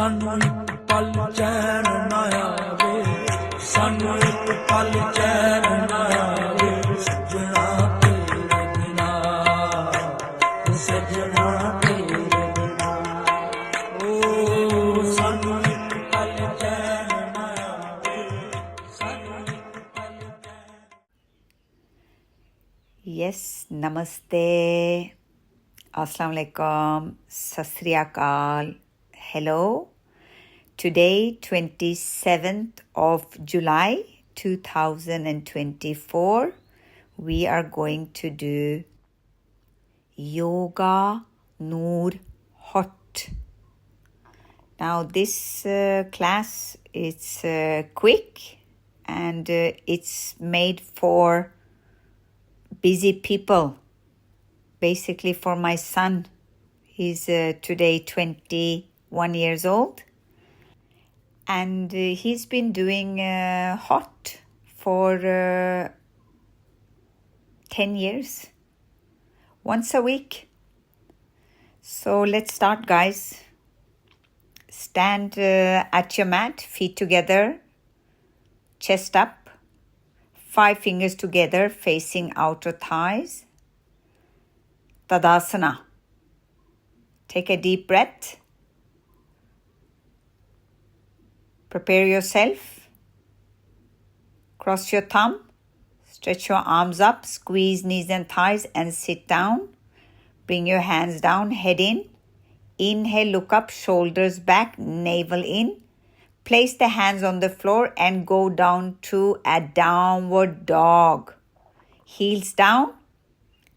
ਸਾਨੂੰ ਇੱਕ ਪਲ ਚੈਨ ਨਾ ਆਵੇ ਸਾਨੂੰ ਇੱਕ ਪਲ ਚੈਨ ਨਾ ਆਵੇ ਸੱਜਣਾ ਤੇਰੇ ਬਿਨਾ ਸੱਜਣਾ ਤੇਰੇ ਬਿਨਾ ਓ ਸਾਨੂੰ ਇੱਕ ਪਲ ਚੈਨ ਨਾ ਆਵੇ ਸਾਨੂੰ ਇੱਕ ਪਲ ਚੈਨ Yes, namaste, assalamu alaikum, sat sri akal, hello. Today, 27th of July 2024, we are going to do Yoga Noor Hot. Now, this class is quick and it's made for busy people, basically for my son. He's today 21 years old and he's been doing hot for 10 years, once a week. So let's start, guys. Stand at your mat, feet together, chest up, 5 fingers together facing outer thighs. Tadasana. Take a deep breath. Prepare yourself. Cross your thumb. Stretch your arms up. Squeeze knees and thighs and sit down. Bring your hands down, head in. Inhale, look up, shoulders back, navel in. Place the hands on the floor and go down to a downward dog. Heels down.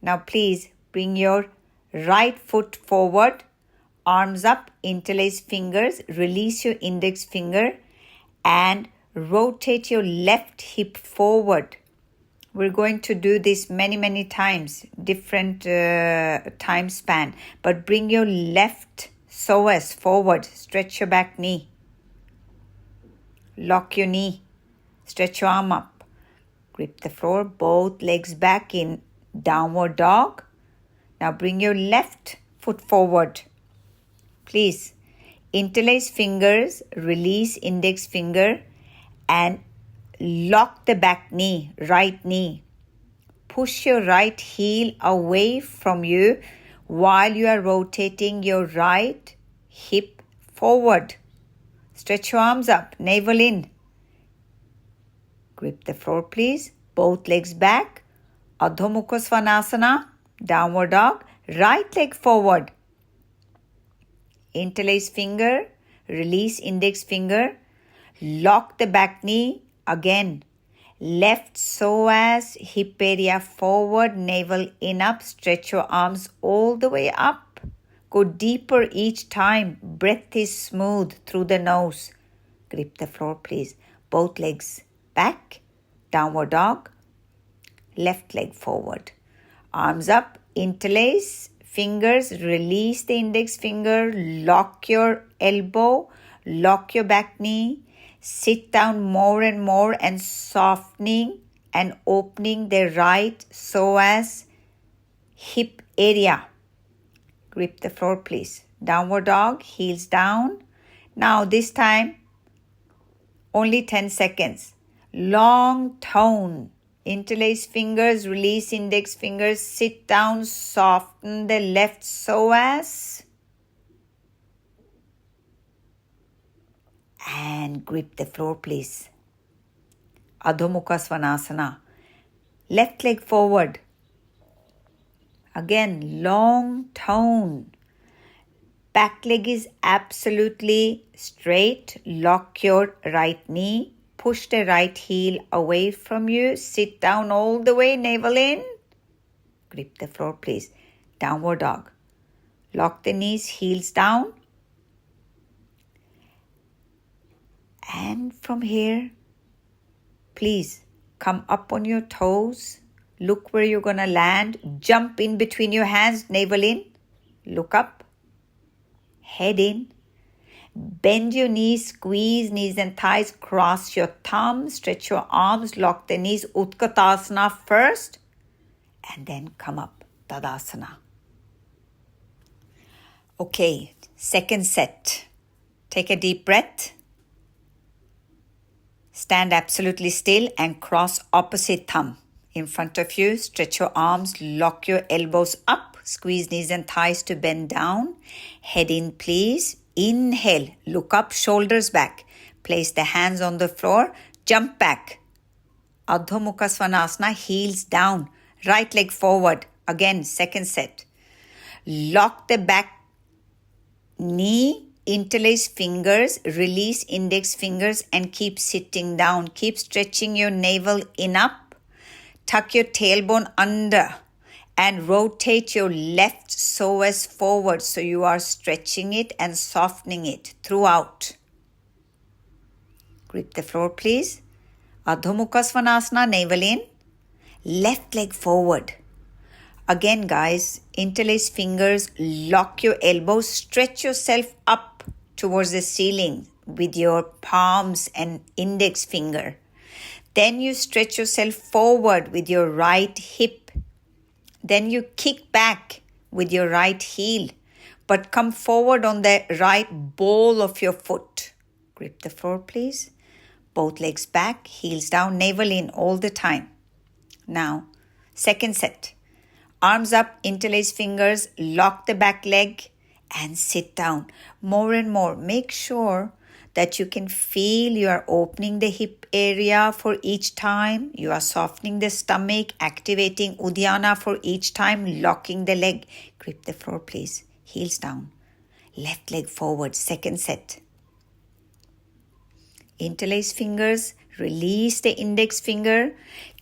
Now please bring your right foot forward, arms up, interlace fingers, release your index finger and rotate your left hip forward. We're going to do this many times, different time span, but bring your left psoas forward, stretch your back knee. Lock your knee. Stretch your arm up. Grip the floor. Both legs back in downward dog. Now bring your left foot forward. Please interlace fingers, release index finger and lock the back knee, right knee. Push your right heel away from you while you are rotating your right hip forward. Stretch your arms up, navel in. Grip the floor, please. Both legs back. Adho Mukha Svanasana, downward dog. Right leg forward. Interlace finger, release index finger. Lock the back knee. Again. Left psoas, hip area forward, navel in up. Stretch your arms all the way up. Go deeper each time. Breath is smooth through the nose. Grip the floor, please. Both legs back. Downward dog. Left leg forward. Arms up. Interlace. Fingers. Release the index finger. Lock your elbow. Lock your back knee. Sit down more and more and softening and opening the right psoas hip area. Grip the floor, please. Downward dog, heels down. Now this time, only 10 seconds. Long tone. Interlace fingers, release index fingers. Sit down, soften the left psoas. And grip the floor, please. Adho Mukha Svanasana. Left leg forward. Again, long tone. Back leg is absolutely straight. Lock your right knee. Push the right heel away from you. Sit down all the way, navel in. Grip the floor, please. Downward dog. Lock the knees, heels down. And from here, please come up on your toes. Look where you're going to land. Jump in between your hands, navel in. Look up. Head in. Bend your knees, squeeze knees and thighs. Cross your thumbs, stretch your arms, lock the knees. Utkatasana first. And then come up. Tadasana. Okay, second set. Take a deep breath. Stand absolutely still and cross opposite thumb in front of you. Stretch your arms, lock your elbows up, squeeze knees and thighs to bend down. Head in, please. Inhale, look up, shoulders back. Place the hands on the floor, jump back. Adho Mukha Svanasana, heels down, right leg forward. Again, second set. Lock the back knee, interlace fingers, release index fingers and keep sitting down. Keep stretching your navel in up. Tuck your tailbone under and rotate your left psoas forward so you are stretching it and softening it throughout. Grip the floor, please. Adho Mukha Svanasana, navel in. Left leg forward. Again, guys, interlace fingers, lock your elbows, stretch yourself up towards the ceiling with your palms and index finger. Then you stretch yourself forward with your right hip. Then you kick back with your right heel, but come forward on the right ball of your foot. Grip the floor, please. Both legs back, heels down, navel in all the time. Now, second set. Arms up, interlace fingers, lock the back leg and sit down. More and more, make sure that you can feel you are opening the hip area for each time. You are softening the stomach, activating Uddiyana for each time, locking the leg. Grip the floor, please. Heels down. Left leg forward, second set. Interlace fingers, release the index finger.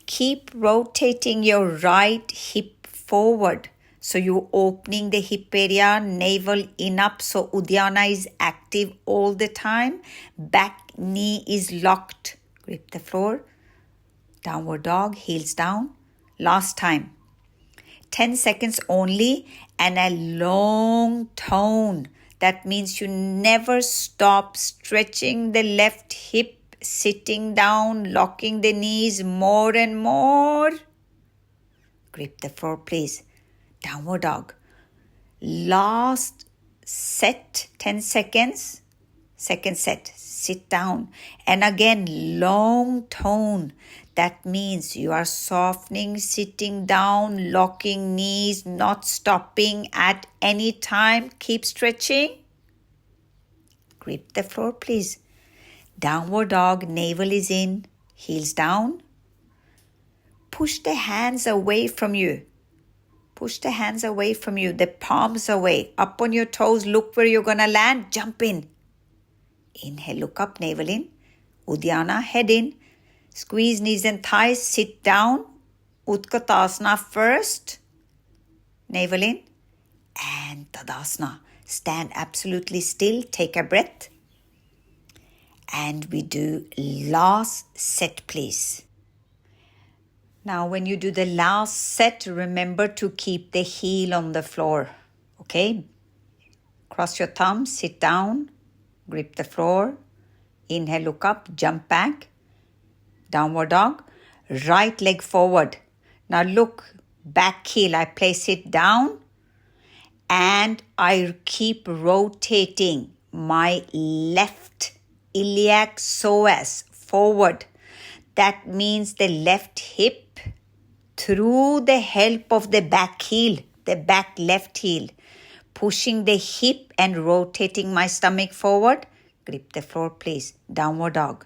Keep rotating your right hip forward. So you're opening the hip area, navel in up. So Uddiyana is active all the time. Back knee is locked. Grip the floor. Downward dog, heels down. Last time. 10 seconds only and a long tone. That means you never stop stretching the left hip, sitting down, locking the knees more and more. Grip the floor, please. Downward dog. Last set, 10 seconds. Second set, sit down. And again, long tone. That means you are softening, sitting down, locking knees, not stopping at any time. Keep stretching. Grip the floor, please. Downward dog, navel is in, heels down. Push the hands away from you. Push the hands away from you, the palms away. Up on your toes, look where you're going to land. Jump in. Inhale, look up, navel in. Uddiyana, head in. Squeeze knees and thighs, sit down. Utkatasana first. Navel in. And Tadasana. Stand absolutely still. Take a breath. And we do last set, please. Now, when you do the last set, remember to keep the heel on the floor. Okay? Cross your thumbs, sit down, grip the floor. Inhale, look up, jump back. Downward dog. Right leg forward. Now look, back heel, I place it down. And I keep rotating my left iliac psoas forward. That means the left hip through the help of the back heel, the back left heel. Pushing the hip and rotating my stomach forward. Grip the floor, please. Downward dog.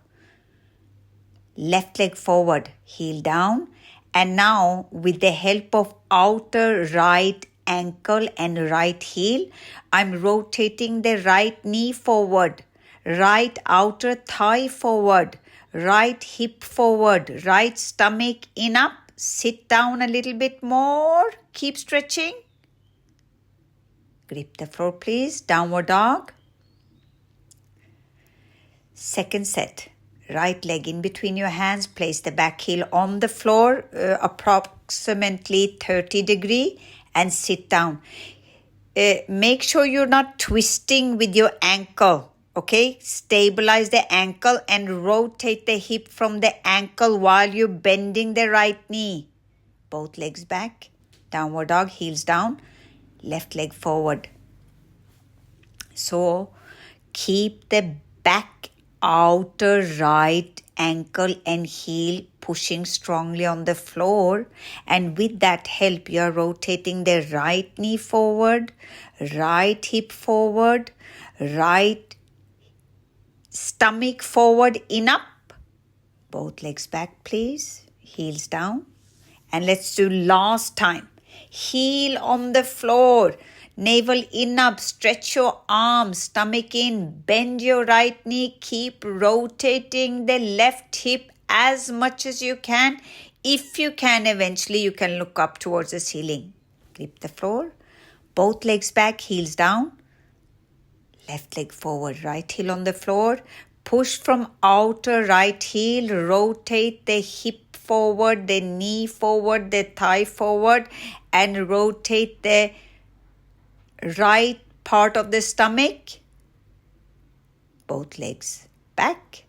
Left leg forward, heel down. And now with the help of outer right ankle and right heel, I'm rotating the right knee forward, right outer thigh forward, right hip forward, right stomach in up. Sit down a little bit more. Keep stretching. Grip the floor, please. Downward dog. Second set. Right leg in between your hands. Place the back heel on the floor, approximately 30 degrees, and sit down. Make sure you're not twisting with your ankle. Okay? Stabilize the ankle and rotate the hip from the ankle while you're bending the right knee. Both legs back. Downward dog, heels down. Left leg forward. So, keep the back outer right ankle and heel pushing strongly on the floor, and with that help you are rotating the right knee forward, right hip forward, right stomach forward, in up. Both legs back please, heels down. And let's do last time. Heel on the floor, navel in up, stretch your arms, stomach in, bend your right knee, keep rotating the left hip as much as you can. If you can, eventually you can look up towards the ceiling. Grip the floor, both legs back, heels down. Left leg forward, right heel on the floor. Push from outer right heel, rotate the hip forward, the knee forward, the thigh forward, and rotate the right part of the stomach. Both legs back.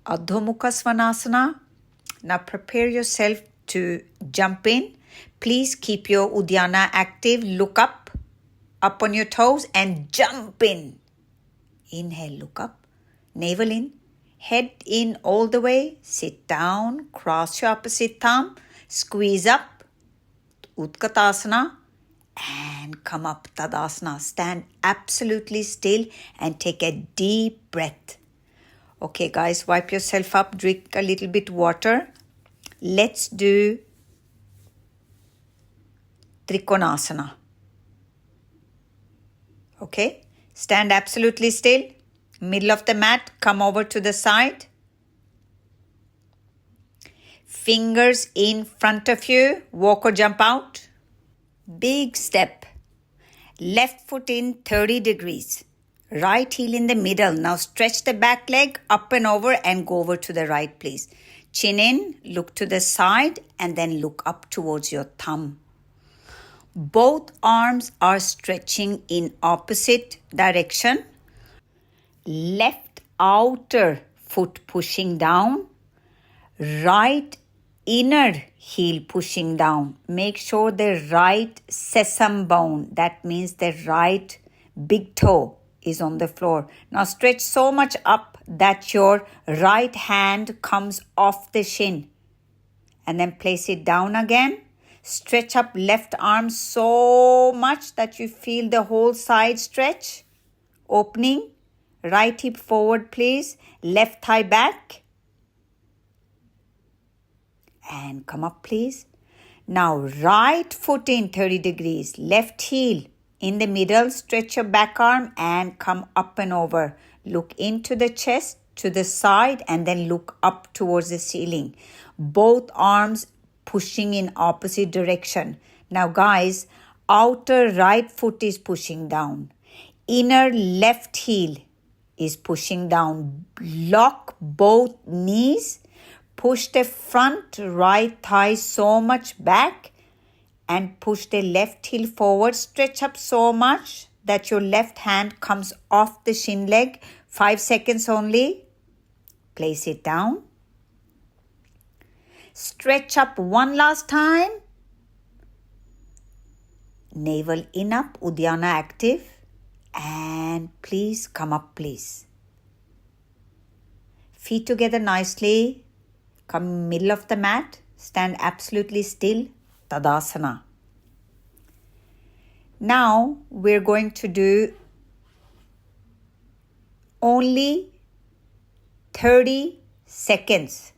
Adho Mukha Svanasana. Now prepare yourself to jump in. Please keep your Uddiyana active. Look up on your toes and jump in. Inhale, look up, navel in, head in all the way, sit down, cross your opposite thumb, squeeze up, Utkatasana, and come up, Tadasana. Stand absolutely still and take a deep breath. Okay guys, wipe yourself up, drink a little bit water. Let's do Trikonasana. Okay, stand absolutely still, middle of the mat, come over to the side. Fingers in front of you, walk or jump out. Big step. Left foot in 30 degrees. Right heel in the middle. Now stretch the back leg up and over and go over to the right please. Chin in, look to the side and then look up towards your thumb. Both arms are stretching in opposite direction. Left outer foot pushing down. Right inner heel pushing down. Make sure the right sesame bone, that means the right big toe, is on the floor. Now stretch so much up that your right hand comes off the shin. And then place it down again. Stretch up left arm so much that you feel the whole side stretch. Opening. Right hip forward please. Left thigh back. And come up please. Now right foot in 30 degrees. Left heel in the middle. Stretch your back arm and come up and over. Look into the chest, to the side, and then look up towards the ceiling. Both arms pushing in opposite direction. Now guys, outer right foot is pushing down. Inner left heel is pushing down. Lock both knees. Push the front right thigh so much back and push the left heel forward. Stretch up so much that your left hand comes off the shin leg. 5 seconds only. Place it down. Stretch up one last time. Navel in up, Uddiyana active. And please come up, please. Feet together nicely. Come middle of the mat. Stand absolutely still. Tadasana. Now we're going to do only 30 seconds.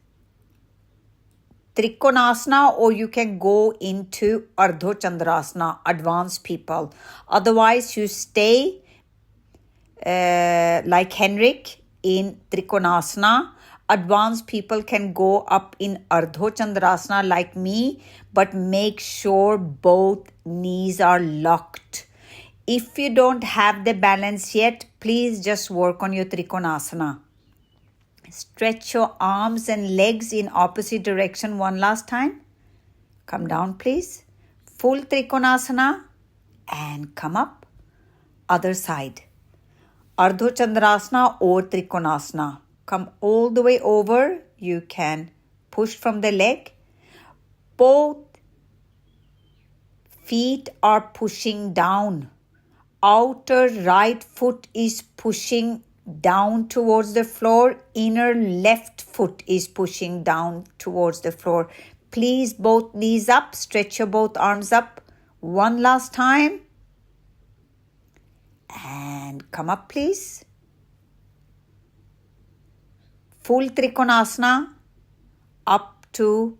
Trikonasana, or you can go into Ardho Chandrasana, advanced people. Otherwise, you stay like Henrik in Trikonasana. Advanced people can go up in Ardho Chandrasana like me, but make sure both knees are locked. If you don't have the balance yet, please just work on your Trikonasana. Stretch your arms and legs in opposite direction one last time. Come down please. Full Trikonasana and come up. Other side. Ardho Chandrasana or Trikonasana. Come all the way over. You can push from the leg. Both feet are pushing down. outer right foot is pushing down towards the floor. Inner left foot is pushing down towards the floor. Please both knees up. Stretch your both arms up. One last time. And come up, please. Full Trikonasana. Up to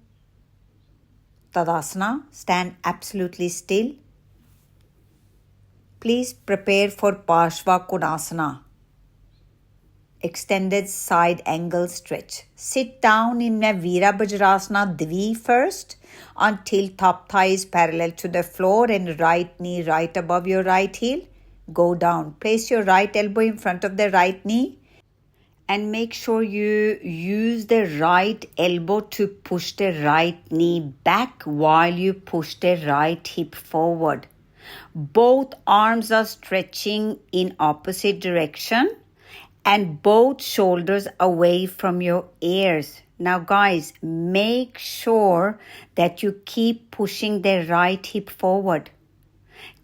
Tadasana. Stand absolutely still. Please prepare for Parshva Konasana. Extended side angle stretch. Sit down in a Virabhadrasana Dvi first until top thigh is parallel to the floor and right knee right above your right heel. Go down. Place your right elbow in front of the right knee and make sure you use the right elbow to push the right knee back while you push the right hip forward. Both arms are stretching in opposite direction and both shoulders away from your ears. Now guys, make sure that you keep pushing the right hip forward.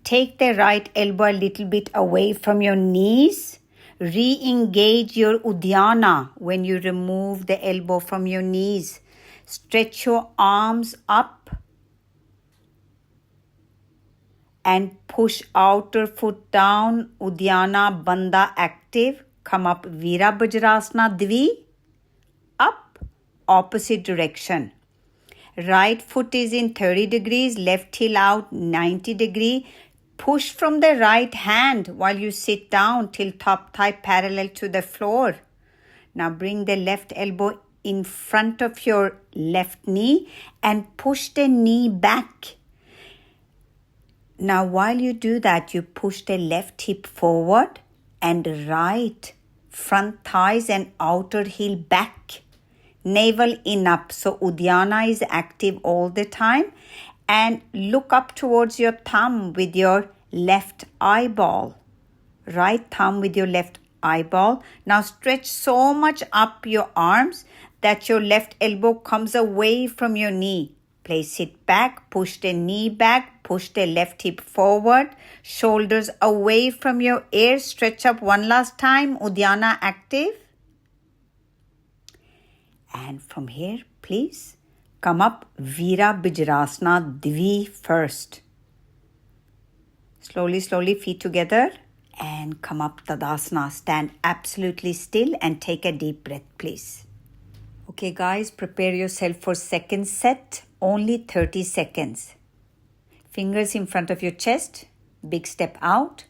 Take the right elbow a little bit away from your knees. Re-engage your Uddiyana when you remove the elbow from your knees. Stretch your arms up and push outer foot down. Uddiyana Bandha active. Come up Virabhadrasana Dvi. Up, opposite direction. Right foot is in 30 degrees, left heel out 90 degree. Push from the right hand while you sit down till top thigh parallel to the floor. Now bring the left elbow in front of your left knee and push the knee back. Now while you do that, you push the left hip forward and right front thighs and outer heel back. Navel in up. So Uddiyana is active all the time. And look up towards your thumb with your left eyeball. Right thumb with your left eyeball. Now stretch so much up your arms that your left elbow comes away from your knee. Place it back, push the knee back, push the left hip forward, shoulders away from your ears. Stretch up one last time, Uddiyana active. And from here, please come up Virabhadrasana Dvi first. Slowly, slowly, feet together and come up Tadasana. Stand absolutely still and take a deep breath, please. Okay, guys, prepare yourself for second set. Only 30 seconds. Fingers in front of your chest. Big step out.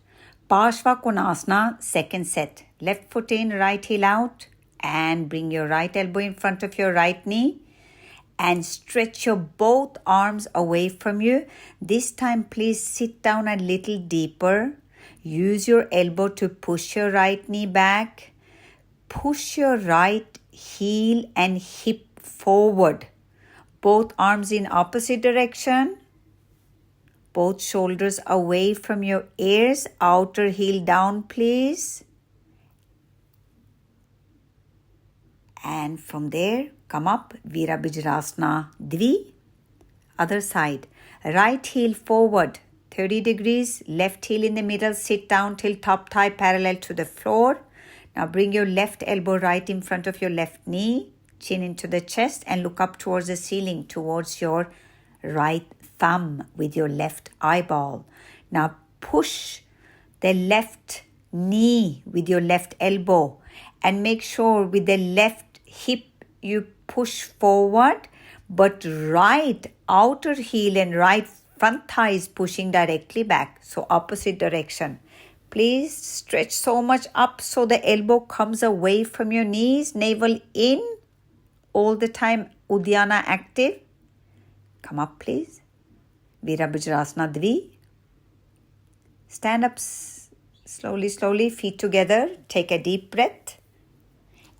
Parshva Konasana, second set. Left foot in, right heel out. And bring your right elbow in front of your right knee. And stretch your both arms away from you. This time, please sit down a little deeper. Use your elbow to push your right knee back. Push your right heel and hip forward. Both arms in opposite direction. Both shoulders away from your ears. Outer heel down, please. And from there, come up Virabhadrasana Dvi. Other side. Right heel forward, 30 degrees. Left heel in the middle. Sit down till top thigh parallel to the floor. Now bring your left elbow right in front of your left knee. Chin into the chest and look up towards the ceiling, towards your right thumb with your left eyeball. Now push the left knee with your left elbow and make sure with the left hip you push forward, but right outer heel and right front thigh is pushing directly back. So opposite direction. Please stretch so much up so the elbow comes away from your knees, navel in. All the time, Uddiyana active. Come up, please. Virabhadrasana Dvi. Stand up slowly, slowly, feet together. Take a deep breath.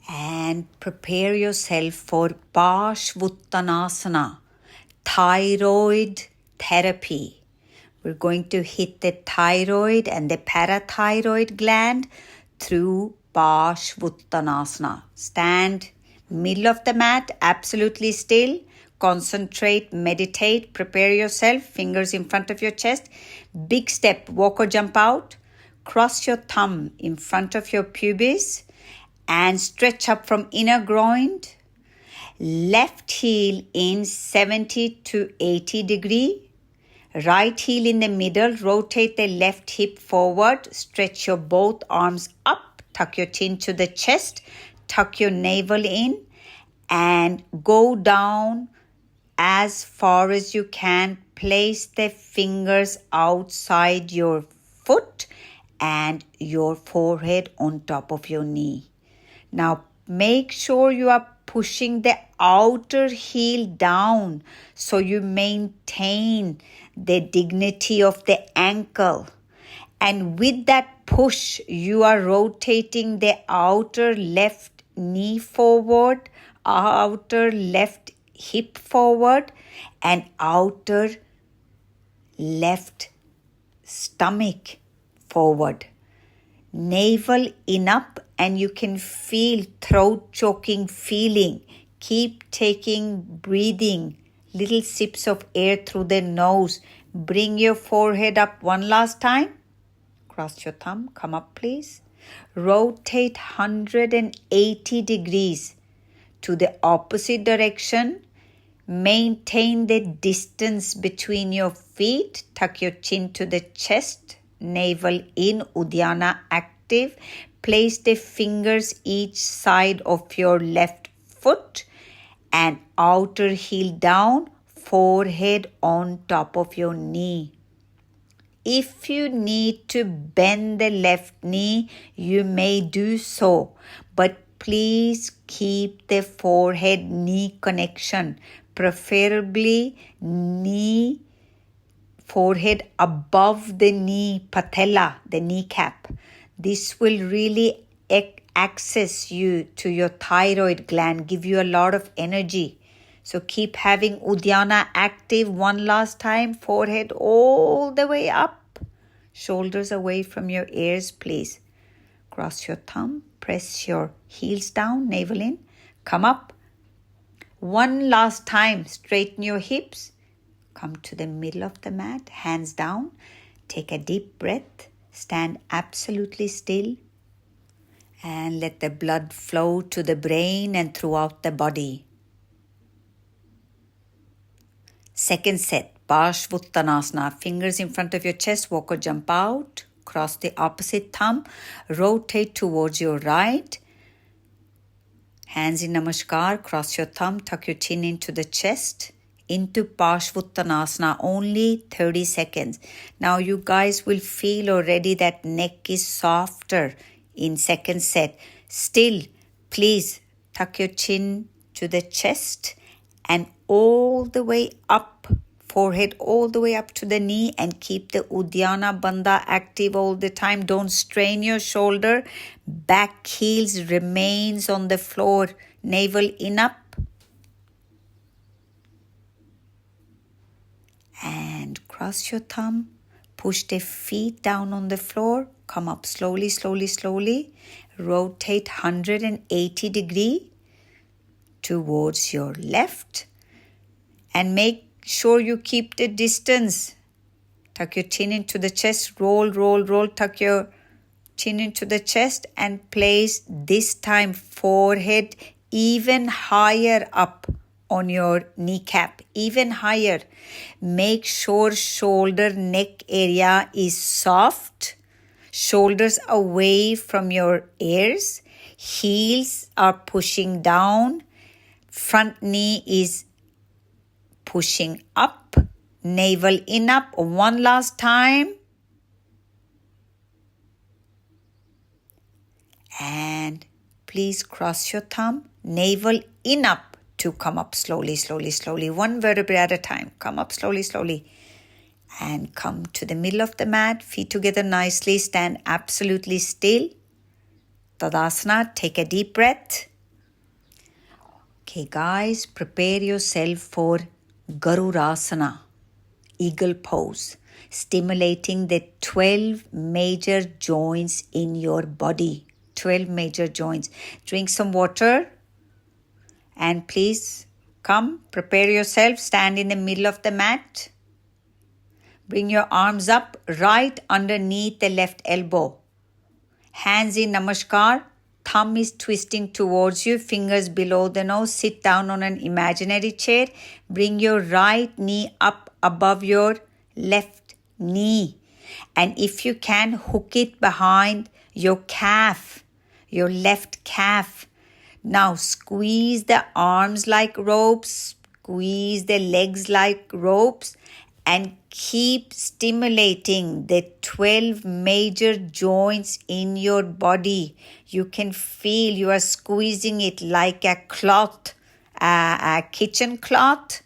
And prepare yourself for Parshvuttanasana, thyroid therapy. We're going to hit the thyroid and the parathyroid gland through Parshvuttanasana. Stand middle of the mat, absolutely still. Concentrate, meditate, prepare yourself, fingers in front of your chest. Big step, walk or jump out. cross your thumb in front of your pubis and stretch up from inner groin. Left heel in 70 to 80 degree. Right heel in the middle. Rotate the left hip forward. Stretch your both arms up. Tuck your chin to the chest. Tuck your navel in. And go down as far as you can. Place the fingers outside your foot and your forehead on top of your knee. Now make sure you are pushing the outer heel down so you maintain the dignity of the ankle. And with that push, you are rotating the outer left knee forward, outer left hip forward, and outer left stomach forward. Navel in up, and you can feel throat choking feeling. Keep taking breathing, little sips of air through the nose. Bring your forehead up one last time. Cross your thumb, come up please. Rotate 180 degrees to the opposite direction. Maintain the distance between your feet. Tuck your chin to the chest. Navel in, Uddiyana active. Place the fingers each side of your left foot and outer heel down, forehead on top of your knee. If you need to bend the left knee, you may do so, but please keep the forehead-knee connection, preferably knee forehead above the knee patella, the kneecap. This will really access you to your thyroid gland, give you a lot of energy. So keep having Uddiyana active one last time. Forehead all the way up. Shoulders away from your ears, please. Cross your thumb. Press your heels down, navel in. Come up. One last time. Straighten your hips. Come to the middle of the mat. Hands down. Take a deep breath. Stand absolutely still. And let the blood flow to the brain and throughout the body. Second set, Parshvottanasana. Fingers in front of your chest, walk or jump out. Cross the opposite thumb. Rotate towards your right. Hands in Namaskar. Cross your thumb. Tuck your chin into the chest. Into Parshvottanasana. Only 30 seconds. Now you guys will feel already that neck is softer in second set. Still, please tuck your chin to the chest and all the way up, forehead all the way up to the knee, and keep the Uddiyana Bandha active all the time. Don't strain your shoulder. Back heels remains on the floor. Navel in up. And cross your thumb. Push the feet down on the floor. Come up slowly, slowly, slowly. Rotate 180 degree towards your left. And make sure you keep the distance. Tuck your chin into the chest. Roll, roll, roll. Tuck your chin into the chest. And place this time forehead even higher up on your kneecap. Even higher. Make sure shoulder neck area is soft. Shoulders away from your ears. Heels are pushing down. Front knee is pushing up. Navel in up. One last time. And please cross your thumb. Navel in up to come up slowly, slowly, slowly. One vertebra at a time. Come up slowly, slowly. And come to the middle of the mat. Feet together nicely. Stand absolutely still. Tadasana. Take a deep breath. Okay, guys. Prepare yourself for Garurasana. Eagle pose. Stimulating the 12 major joints in your body. 12 major joints. Drink some water. And please come. Prepare yourself. Stand in the middle of the mat. Bring your arms up right underneath the left elbow. Hands in Namaskar. Thumb is twisting towards you. Fingers below the nose. Sit down on an imaginary chair. Bring your right knee up above your left knee. And if you can, hook it behind your calf, your left calf. Now squeeze the arms like ropes. Squeeze the legs like ropes. And keep stimulating the 12 major joints in your body. You can feel you are squeezing it like a cloth, a kitchen cloth.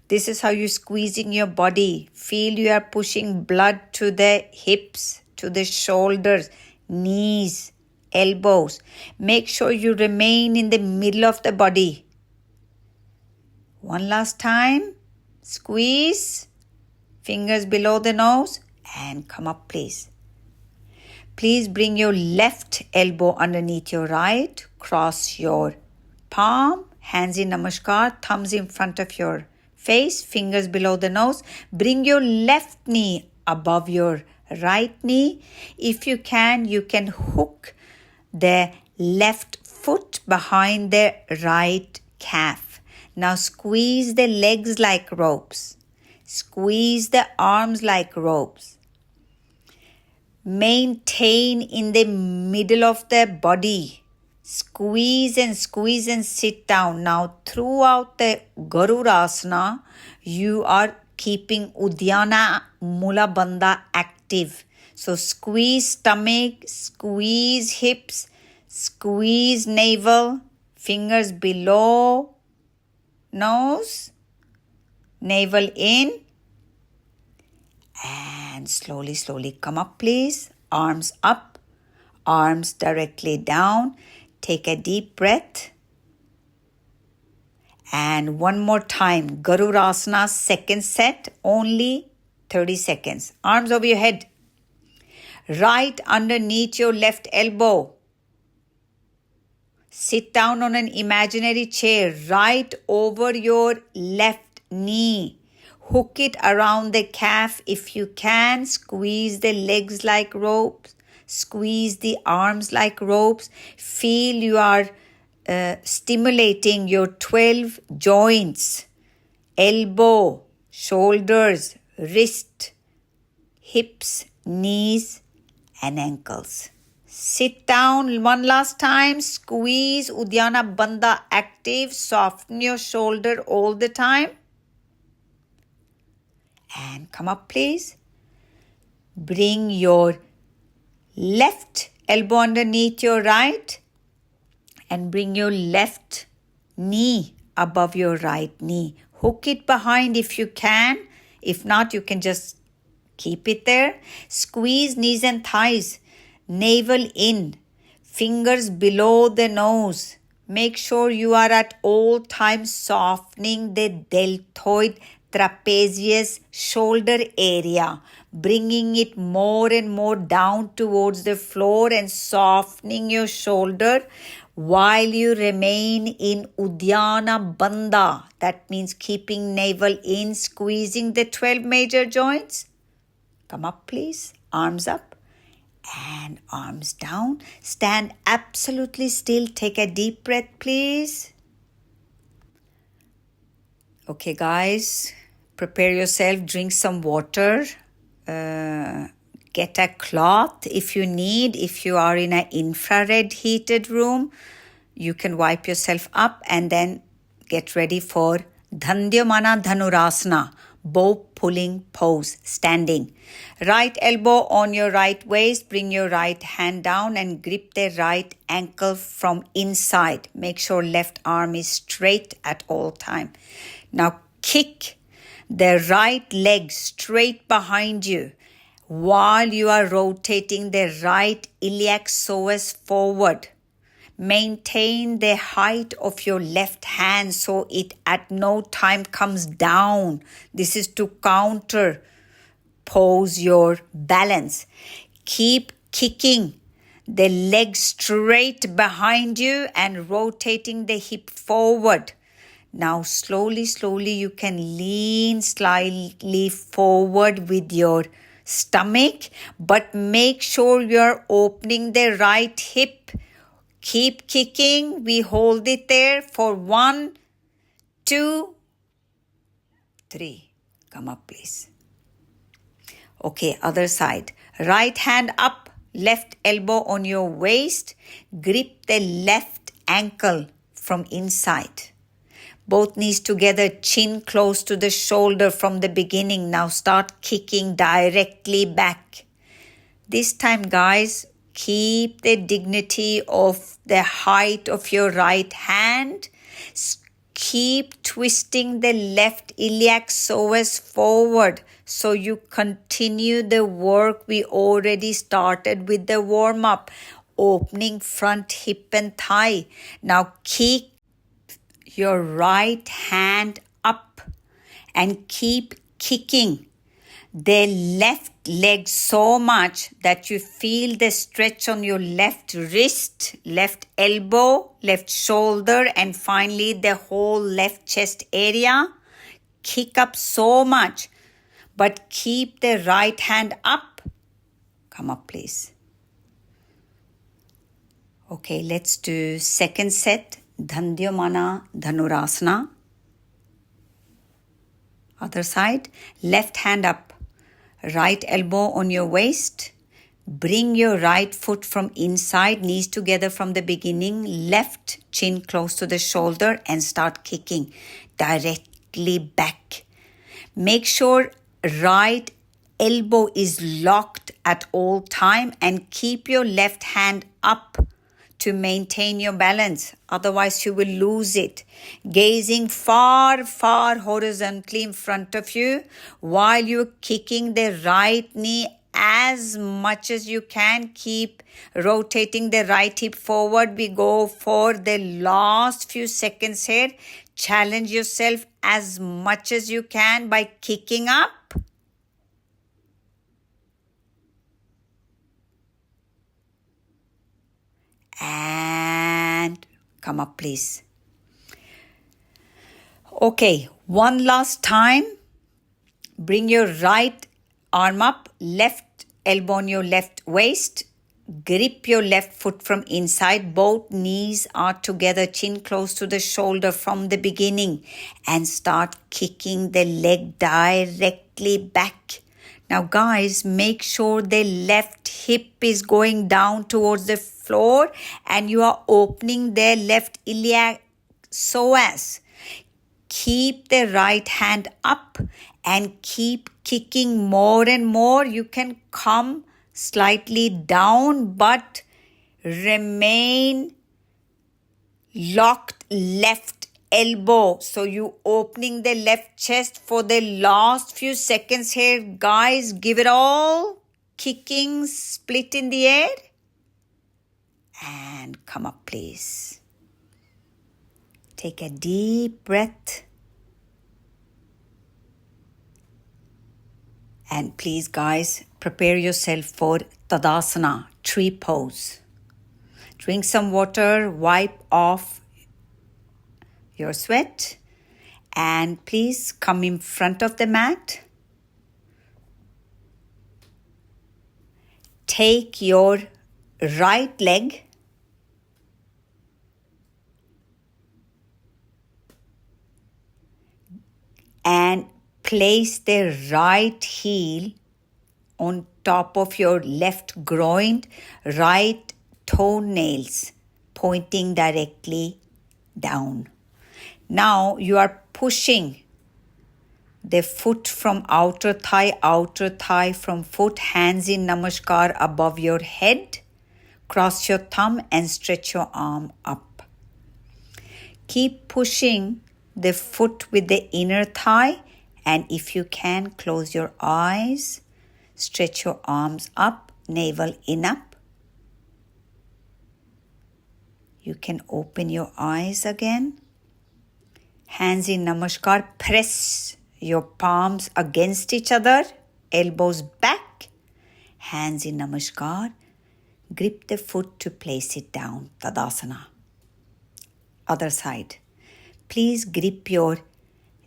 This is how you're squeezing your body. Feel you are pushing blood to the hips, to the shoulders, knees, elbows. Make sure you remain in the middle of the body. One last time. Squeeze. Fingers below the nose and come up, please. Please bring your left elbow underneath your right. Cross your palm. Hands in Namaskar. Thumbs in front of your face. Fingers below the nose. Bring your left knee above your right knee. If you can hook the left foot behind the right calf. Now squeeze the legs like ropes. Squeeze the arms like ropes. Maintain in the middle of the body. Squeeze and sit down. Now throughout the Garurasana, you are keeping Uddiyana Mula Bandha active. So squeeze stomach, squeeze hips, squeeze navel, fingers below nose, navel in, and slowly come up, please. Arms up, arms directly down. Take a deep breath. And one more time, Garurasana second set, only 30 seconds. Arms over your head. Right underneath your left elbow. Sit down on an imaginary chair right over your left knee. Hook it around the calf if you can. Squeeze the legs like ropes. Squeeze the arms like ropes. Feel you are stimulating your 12 joints. Elbow, shoulders, wrist, hips, knees, and ankles. Sit down one last time. Squeeze Uddiyana Bandha active. Soften your shoulder all the time. And come up, please. Bring your left elbow underneath your right. And bring your left knee above your right knee. Hook it behind if you can. If not, you can just keep it there. Squeeze knees and thighs. Navel in, fingers below the nose. Make sure you are at all times softening the deltoid trapezius shoulder area, bringing it more and more down towards the floor and softening your shoulder while you remain in Uddiyana Bandha. That means keeping navel in, squeezing the 12 major joints. Come up, please. Arms up. And arms down. Stand absolutely still. Take a deep breath, please. Okay, guys. Prepare yourself. Drink some water. Get a cloth if you need. If you are in an infrared heated room, you can wipe yourself up and then get ready for Dhandyamana Dhanurasana. Bow pulling pose, standing. Right elbow on your right waist. Bring your right hand down and grip the right ankle from inside. Make sure left arm is straight at all time. Now kick the right leg straight behind you while you are rotating the right iliac psoas forward. Maintain the height of your left hand so it at no time comes down. This is to counter pose your balance. Keep kicking the leg straight behind you and rotating the hip forward. Now slowly, slowly you can lean slightly forward with your stomach, but make sure you're opening the right hip. Keep kicking. We hold it there for 1, 2, 3. Come up, please. Okay, other side. Right hand up, left elbow on your waist. Grip the left ankle from inside. Both knees together, chin close to the shoulder from the beginning. Now start kicking directly back. This time, guys, keep the dignity of the height of your right hand. Keep twisting the left iliac psoas forward so you continue the work we already started with the warm-up. Opening front hip and thigh. Now kick your right hand up and keep kicking the left leg so much that you feel the stretch on your left wrist, left elbow, left shoulder, and finally the whole left chest area. Kick up so much, but keep the right hand up. Come up, please. Okay, let's do second set. Dhandyamana Dhanurasana. Other side. Left hand up. Right elbow on your waist. Bring your right foot from inside, knees together from the beginning. Left chin close to the shoulder and start kicking directly back. Make sure right elbow is locked at all time and keep your left hand up to maintain your balance. Otherwise, you will lose it. Gazing far, far horizontally in front of you while you're kicking the right knee as much as you can. Keep rotating the right hip forward. We go for the last few seconds here. Challenge yourself as much as you can by kicking up. And come up, please. Okay, one last time. Bring your right arm up, left elbow on your left waist. Grip your left foot from inside. Both knees are together, chin close to the shoulder from the beginning. And start kicking the leg directly back. Now, guys, make sure the left hip is going down towards the floor and you are opening the left iliac psoas. Keep the right hand up and keep kicking more and more. You can come slightly down but remain locked left elbow. So you opening the left chest for the last few seconds here. Guys, give it all. Kicking, split in the air. And come up, please. Take a deep breath. And please, guys, prepare yourself for Tadasana, tree pose. Drink some water, wipe off your sweat, and please come in front of the mat. Take your right leg and place the right heel on top of your left groin, right toenails pointing directly down. Now you are pushing the foot from outer thigh from foot, hands in namaskar above your head. Cross your thumb and stretch your arm up. Keep pushing the foot with the inner thigh, and if you can, close your eyes. Stretch your arms up, navel in up. You can open your eyes again. Hands in namaskar. Press your palms against each other. Elbows back. Hands in namaskar. Grip the foot to place it down. Tadasana. Other side. Please grip your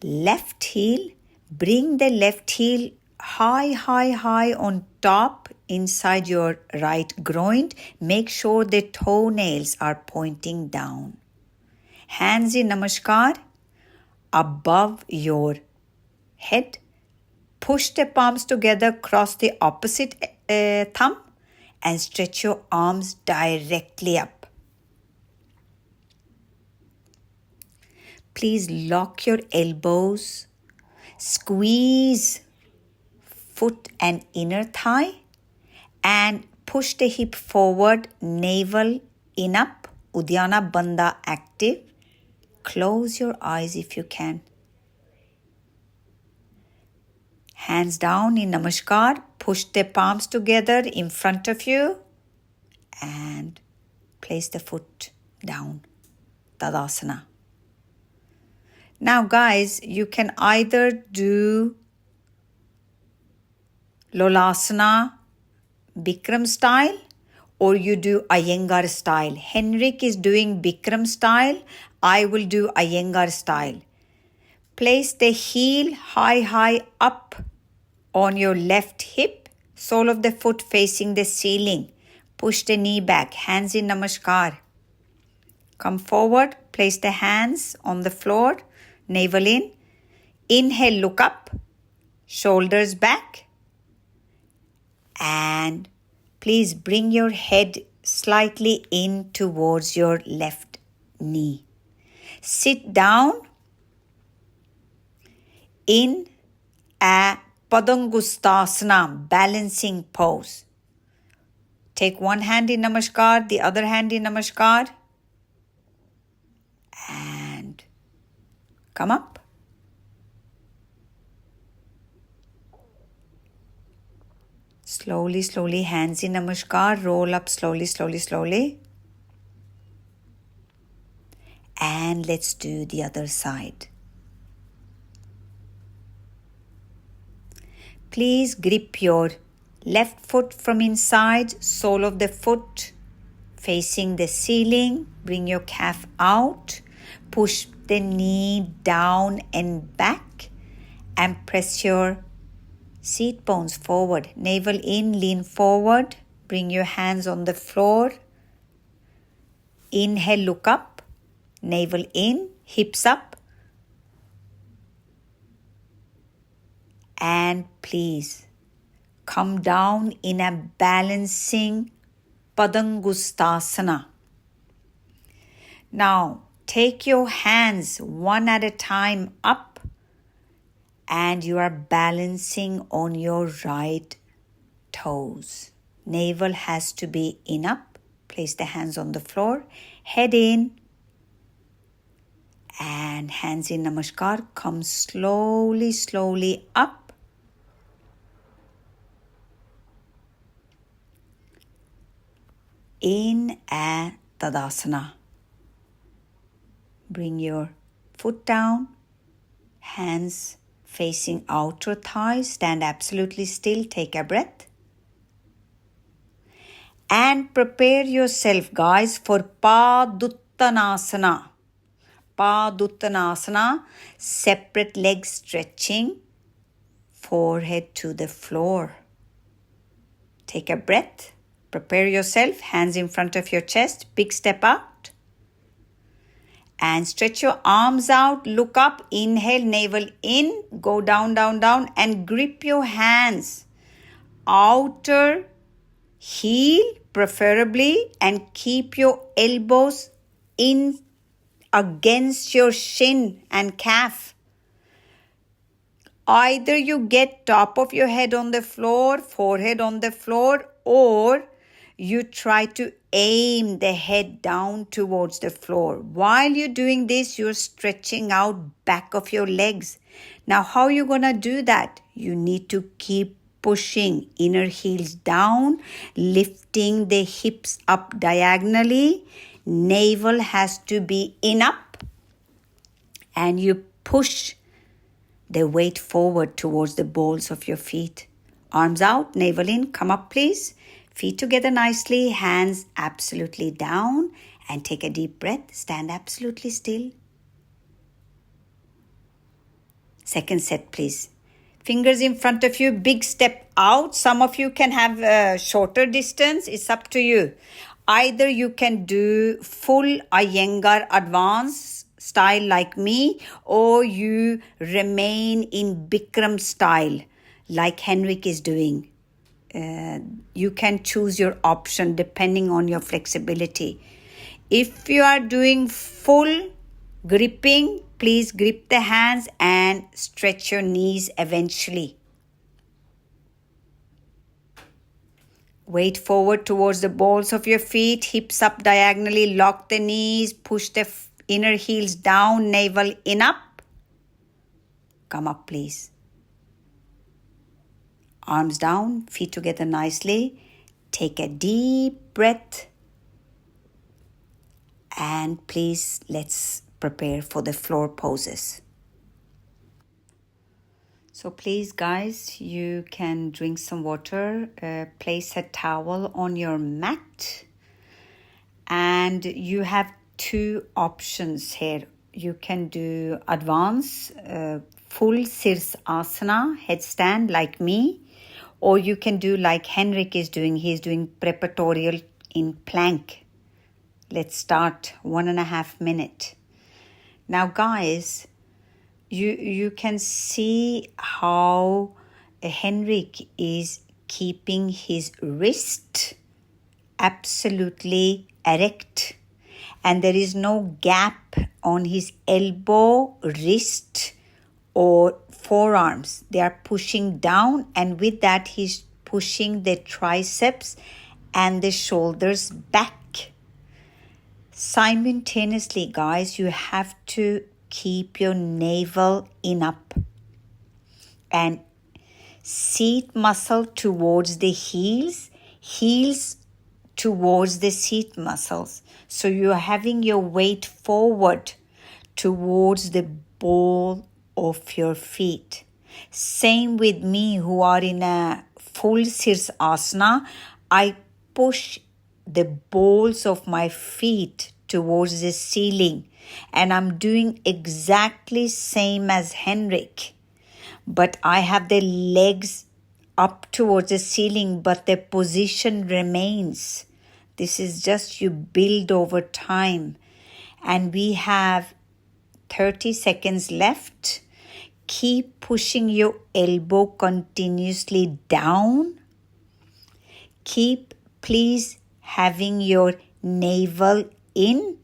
left heel. Bring the left heel high on top inside your right groin. Make sure the toenails are pointing down. Hands in Namaskar above your head. Push the palms together, cross the opposite thumb and stretch your arms directly up. Please lock your elbows, squeeze foot and inner thigh and push the hip forward, navel in up, Uddiyana Bandha active. Close your eyes if you can. Hands down in Namaskar. Push the palms together in front of you and place the foot down. Tadasana. Now guys, you can either do Lolasana Bikram style or you do Iyengar style. Henrik is doing Bikram style. I will do Iyengar style. Place the heel high up on your left hip, sole of the foot facing the ceiling. Push the knee back, hands in Namaskar. Come forward, place the hands on the floor, navel in. Inhale, look up, shoulders back. And please bring your head slightly in towards your left knee. Sit down in a Padangusthasana, balancing pose. Take one hand in Namaskar, the other hand in Namaskar. And come up. Slowly, hands in Namaskar, roll up slowly. And let's do the other side. Please grip your left foot from inside, sole of the foot facing the ceiling. Bring your calf out. Push the knee down and back and press your seat bones forward. Navel in, lean forward. Bring your hands on the floor. Inhale, look up. Navel in, hips up. And please come down in a balancing Padangusthasana. Now take your hands one at a time up and you are balancing on your right toes. Navel has to be in up. Place the hands on the floor. Head in. And hands in Namaskar. Come slowly up. In a Tadasana. Bring your foot down, hands facing outer thighs, stand absolutely still, take a breath. And prepare yourself, guys, for Paduttanasana. Paduttanasana, separate leg stretching, forehead to the floor. Take a breath. Prepare yourself, hands in front of your chest, big step out. And stretch your arms out, look up, inhale, navel in, go down, and grip your hands. Outer heel, preferably, and keep your elbows in against your shin and calf. Either you get top of your head on the floor, forehead on the floor, or you try to aim the head down towards the floor. While you're doing this, you're stretching out back of your legs. Now, how are you going to do that? You need to keep pushing inner heels down, lifting the hips up diagonally. Navel has to be in up. And you push the weight forward towards the balls of your feet. Arms out, navel in, come up please. Feet together nicely, hands absolutely down, and take a deep breath. Stand absolutely still. Second set, please. Fingers in front of you, big step out. Some of you can have a shorter distance. It's up to you. Either you can do full Iyengar advance style like me, or you remain in Bikram style like Henrik is doing. You can choose your option depending on your flexibility. If you are doing full gripping, please grip the hands and stretch your knees eventually. Weight forward towards the balls of your feet, hips up diagonally, lock the knees, push the inner heels down, navel in up. Come up, please. Arms down, feet together nicely. Take a deep breath. And please, let's prepare for the floor poses. So please, guys, you can drink some water, place a towel on your mat, and you have two options here. You can do advance, full Sirsasana, headstand like me, or you can do like Henrik is doing. He's doing preparatorial in plank. Let's start 1.5 minutes. Now, guys, you can see how Henrik is keeping his wrist absolutely erect, and there is no gap on his elbow, wrist, or forearms. They are pushing down, and with that he's pushing the triceps and the shoulders back. Simultaneously, guys, you have to keep your navel in up and seat muscle towards the heels towards the seat muscles. So you're having your weight forward towards the ball of your feet. Same with me, who are in a full Sirsasana. I push the balls of my feet towards the ceiling, and I'm doing exactly same as Henrik, but I have the legs up towards the ceiling, but the position remains. This is just you build over time, and we have 30 seconds left. Keep pushing your elbow continuously down. Keep, please, having your navel in,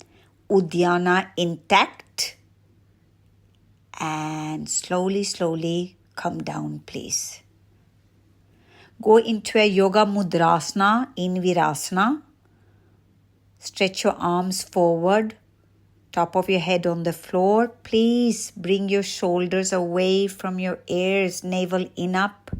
Uddiyana intact, and slowly come down, please. Go into a Yoga Mudrasana in Virasana. Stretch your arms forward, top of your head on the floor. Please bring your shoulders away from your ears, navel in up.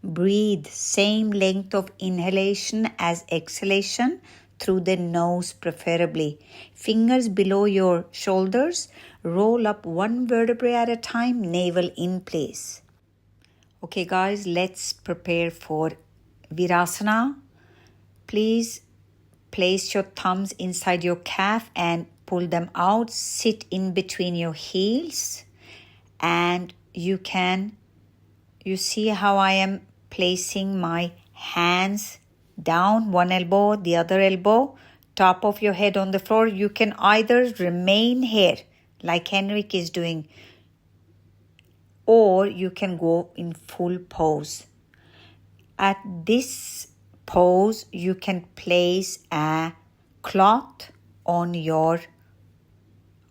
Breathe, same length of inhalation as exhalation, through the nose preferably. Fingers below your shoulders, roll up one vertebrae at a time, navel in place. Okay guys, let's prepare for Virasana. Please place your thumbs inside your calf and pull them out. Sit in between your heels, and you see how I am placing my hands down, one elbow, the other elbow, top of your head on the floor. You can either remain here like Henrik is doing, or you can go in full pose. At this pose, you can place a cloth on your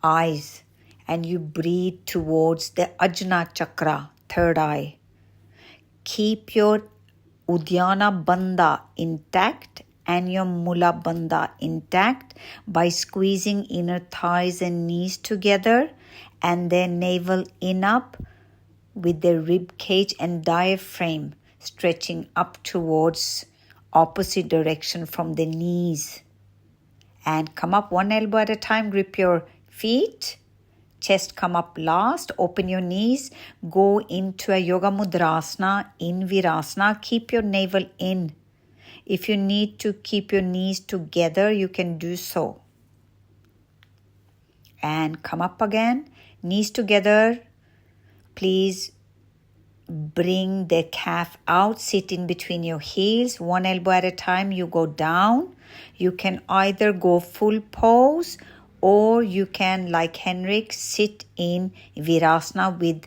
eyes and you breathe towards the Ajna chakra, third eye. Keep your Uddiyana Bandha intact and your Mula Bandha intact by squeezing inner thighs and knees together, and then navel in up with the rib cage and diaphragm stretching up towards opposite direction from the knees. And come up one elbow at a time, grip your feet. Chest come up last, open your knees, go into a Yoga Mudrasana in Virasana. Keep your navel in. If you need to keep your knees together, you can do so. And come up again. Knees together. Please bring the calf out. Sit in between your heels. One elbow at a time. You go down. You can either go full pose or you can, like Henrik, sit in Virasana with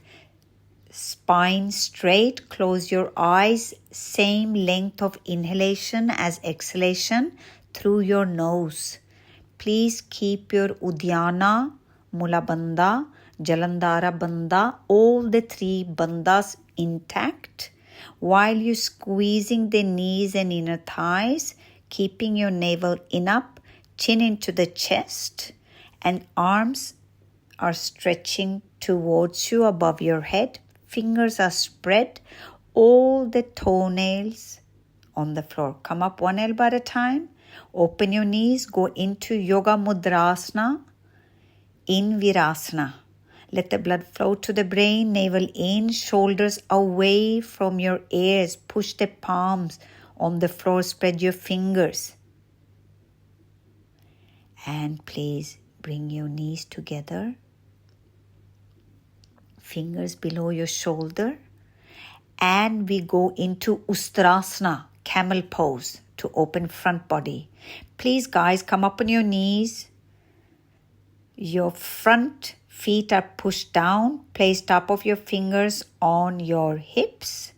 spine straight. Close your eyes. Same length of inhalation as exhalation through your nose. Please keep your Uddiyana, Mula Bandha, Jalandhara Bandha, all the three bandhas intact while you're squeezing the knees and inner thighs, keeping your navel in up, chin into the chest, and arms are stretching towards you above your head. Fingers are spread, all the toenails on the floor. Come up one elbow at a time. Open your knees, go into Yoga Mudrasana, in Virasana. Let the blood flow to the brain, navel in, shoulders away from your ears. Push the palms on the floor, spread your fingers. And please bring your knees together. Fingers below your shoulder. And we go into Ustrasana, camel pose, to open front body. Please guys, come up on your knees. Your front feet are pushed down. Place top of your fingers on your hips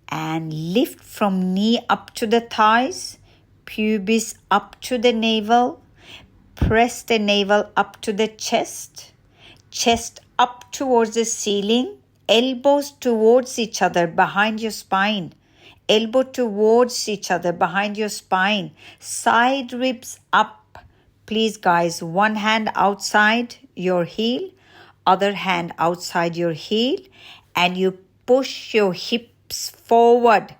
and lift from knee up to the thighs, pubis up to the navel. Press the navel up to the chest, chest up towards the ceiling, elbows towards each other behind your spine. Elbow towards each other behind your spine. Side ribs up. Please guys, one hand outside your heel, other hand outside your heel, and you push your hips forward.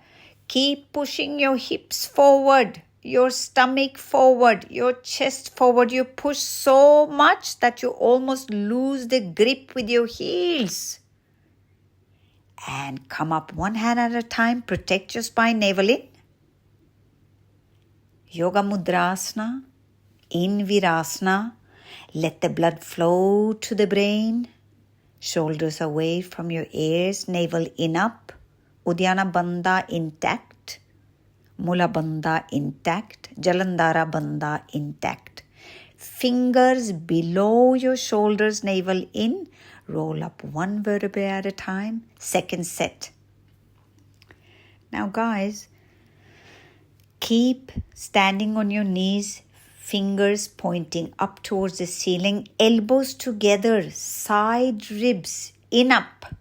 Keep pushing your hips forward, your stomach forward, your chest forward. You push so much that you almost lose the grip with your heels. And come up one hand at a time. Protect your spine, navel in. Yoga Mudrasana, in Virasana. Let the blood flow to the brain. Shoulders away from your ears, navel in up. Uddiyana Bandha intact. Mula Bandha intact. Jalandhara Bandha intact. Fingers below your shoulders, navel in. Roll up one vertebrae at a time. Second set. Now guys, keep standing on your knees, fingers pointing up towards the ceiling, elbows together, side ribs in up.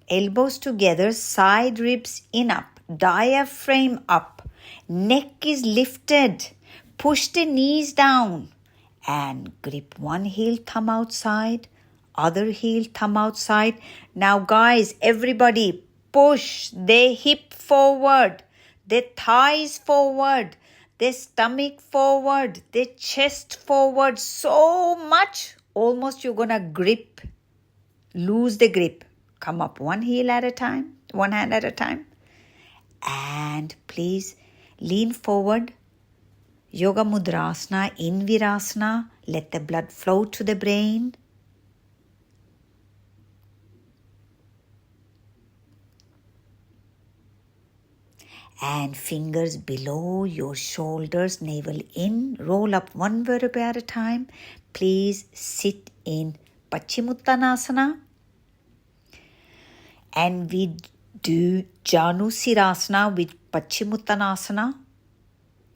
Elbows together, side ribs in up. Diaphragm up. Neck is lifted. Push the knees down and grip one heel thumb outside. Other heel thumb outside. Now guys, everybody push the hip forward, the thighs forward, the stomach forward, the chest forward so much. Almost you're gonna grip, lose the grip. Come up one heel at a time, one hand at a time. And please lean forward. Yoga Mudrasana, in Virasana. Let the blood flow to the brain. And fingers below your shoulders, navel in. Roll up one vertebrae at a time. Please sit in Paschimottanasana. And we do Janu Sirasana with Paschimottanasana.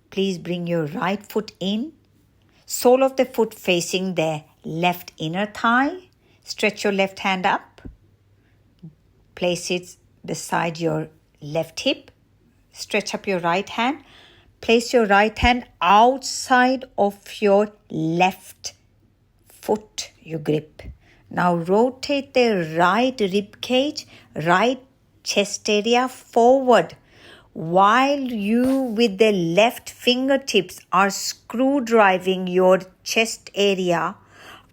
Please bring your right foot in. Sole of the foot facing the left inner thigh. Stretch your left hand up. Place it beside your left hip. Stretch up your right hand. Place your right hand outside of your left foot, you grip. Now rotate the right rib cage, right chest area forward while you with the left fingertips are screw driving your chest area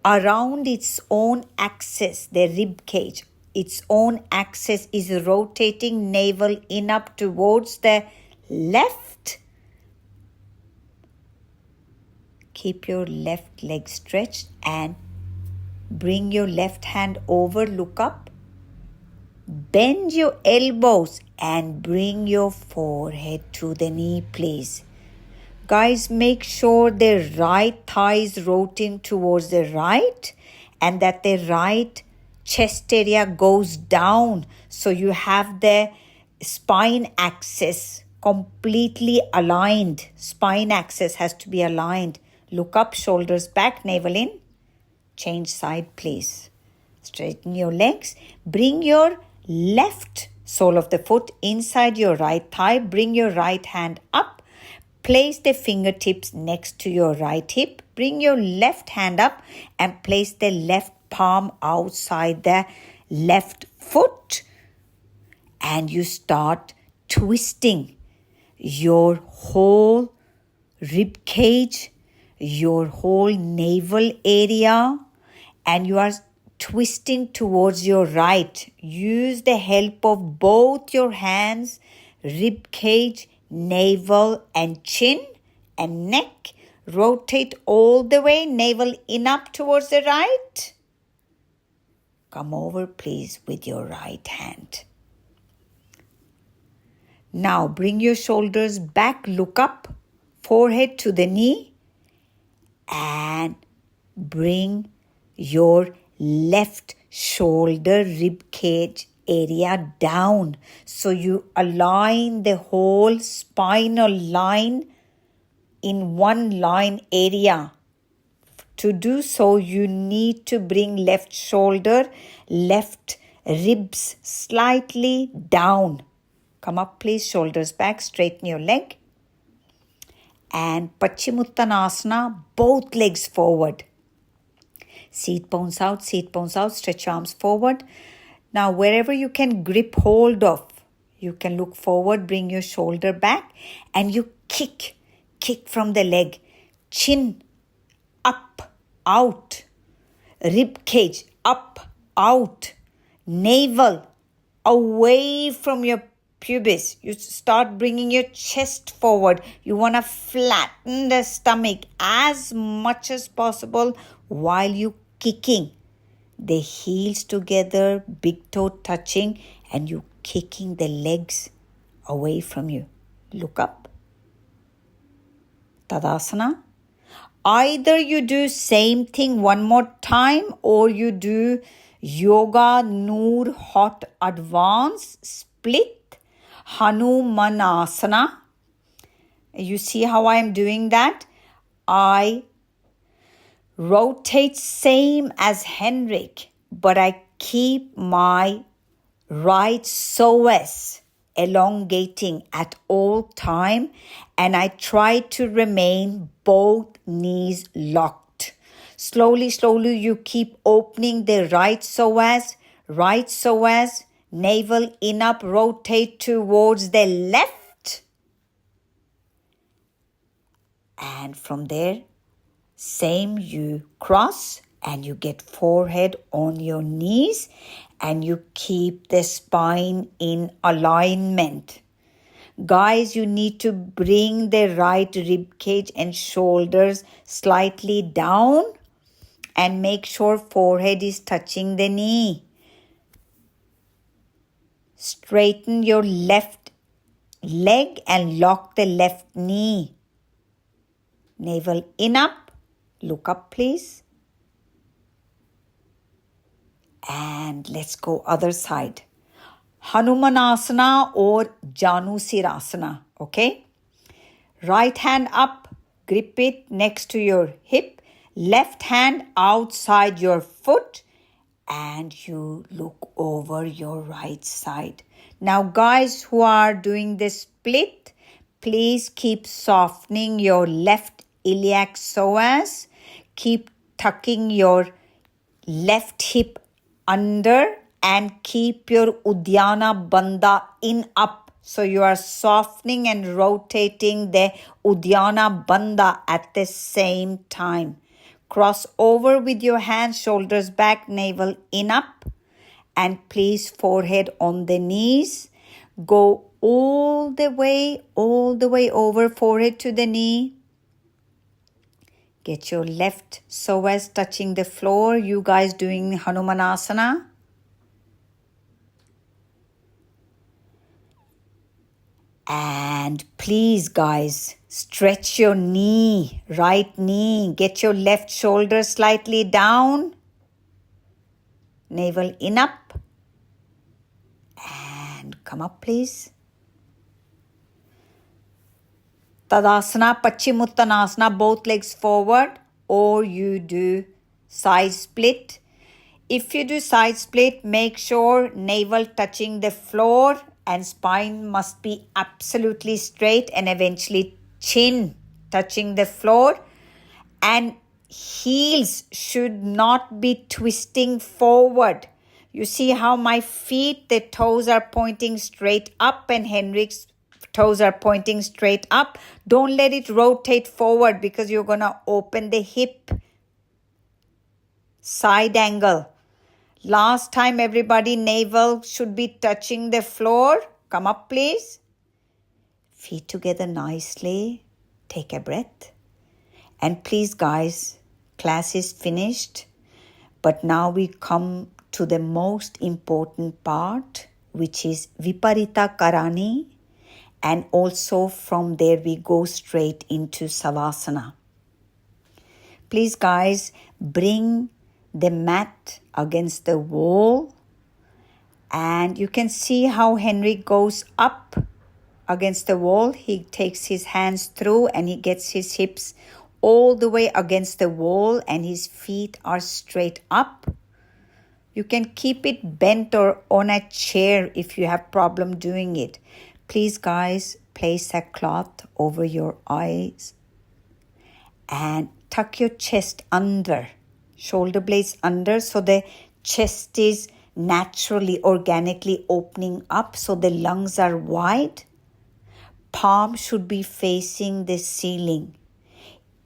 around its own axis, the rib cage. Its own axis is rotating, navel in up towards the left. Keep your left leg stretched and Bring your left hand over, look up. Bend your elbows and bring your forehead to the knee, please. Guys, make sure the right thigh is rotating towards the right and that the right chest area goes down so you have the spine axis completely aligned. Spine axis has to be aligned. Look up, shoulders back, navel in. Change side, please. Straighten your legs. Bring your left sole of the foot inside your right thigh. Bring your right hand up. Place the fingertips next to your right hip. Bring your left hand up and place the left palm outside the left foot. And you start twisting your whole rib cage, your whole navel area, and you are twisting towards your right. Use the help of both your hands, rib cage, navel and chin and neck. Rotate all the way, navel in up towards the right. Come over, please, with your right hand. Now bring your shoulders back, look up, forehead to the knee, and bring your left shoulder rib cage area down. So you align the whole spinal line in one line area. To do so, you need to bring left shoulder, left ribs slightly down. Come up, please, shoulders back, straighten your leg. And Paschimottanasana, both legs forward. Seat bones out, stretch arms forward. Now, wherever you can grip hold of, you can look forward, bring your shoulder back, and you kick from the leg. Chin up, out. Rib cage up, out. Navel away from your pubis. You start bringing your chest forward. You want to flatten the stomach as much as possible while you kicking. The heels together, big toe touching, and you kicking the legs away from you. Look up. Tadasana. Either you do same thing one more time or you do Yoga Noor Hot Advanced Split Hanumanasana. You see how I am doing that? I rotate same as Henrik, but I keep my right psoas elongating at all time, and I try to remain both knees locked. Slowly, you keep opening the right psoas, navel in up, rotate towards the left. And from there, same, you cross and you get forehead on your knees and you keep the spine in alignment. Guys, you need to bring the right rib cage and shoulders slightly down and make sure forehead is touching the knee. Straighten your left leg and lock the left knee. Navel in up. Look up, please. And let's go other side. Hanumanasana or Janusirasana. Okay? Right hand up. Grip it next to your hip. Left hand outside your foot. And you look over your right side. Now, guys who are doing this split, please keep softening your left iliac psoas. Keep tucking your left hip under and keep your Uddiyana Bandha in up. So you are softening and rotating the Uddiyana Bandha at the same time. Cross over with your hands, shoulders back, navel in up. And place forehead on the knees. Go all the way over, forehead to the knee. Get your left psoas touching the floor. You guys doing Hanumanasana. And please, guys, stretch your knee, right knee. Get your left shoulder slightly down. Navel in up. And come up, please. Tadasana, Paschimottanasana, both legs forward. Or you do side split. If you do side split, make sure navel touching the floor and spine must be absolutely straight and eventually chin touching the floor. And heels should not be twisting forward. You see how my feet, the toes are pointing straight up and Henrik's toes are pointing straight up. Don't let it rotate forward because you're going to open the hip side angle. Last time, everybody, navel should be touching the floor. Come up, please. Feet together nicely. Take a breath. And please, guys, class is finished. But now we come to the most important part, which is Viparita Karani. And also from there, we go straight into Savasana. Please, guys, bring the mat against the wall, and you can see how Henrik goes up against the wall. He takes his hands through and he gets his hips all the way against the wall and his feet are straight up. You can keep it bent or on a chair if you have problem doing it. Please, guys, place a cloth over your eyes and tuck your chest under. Shoulder blades under, so the chest is naturally, organically opening up, so the lungs are wide. Palm should be facing the ceiling.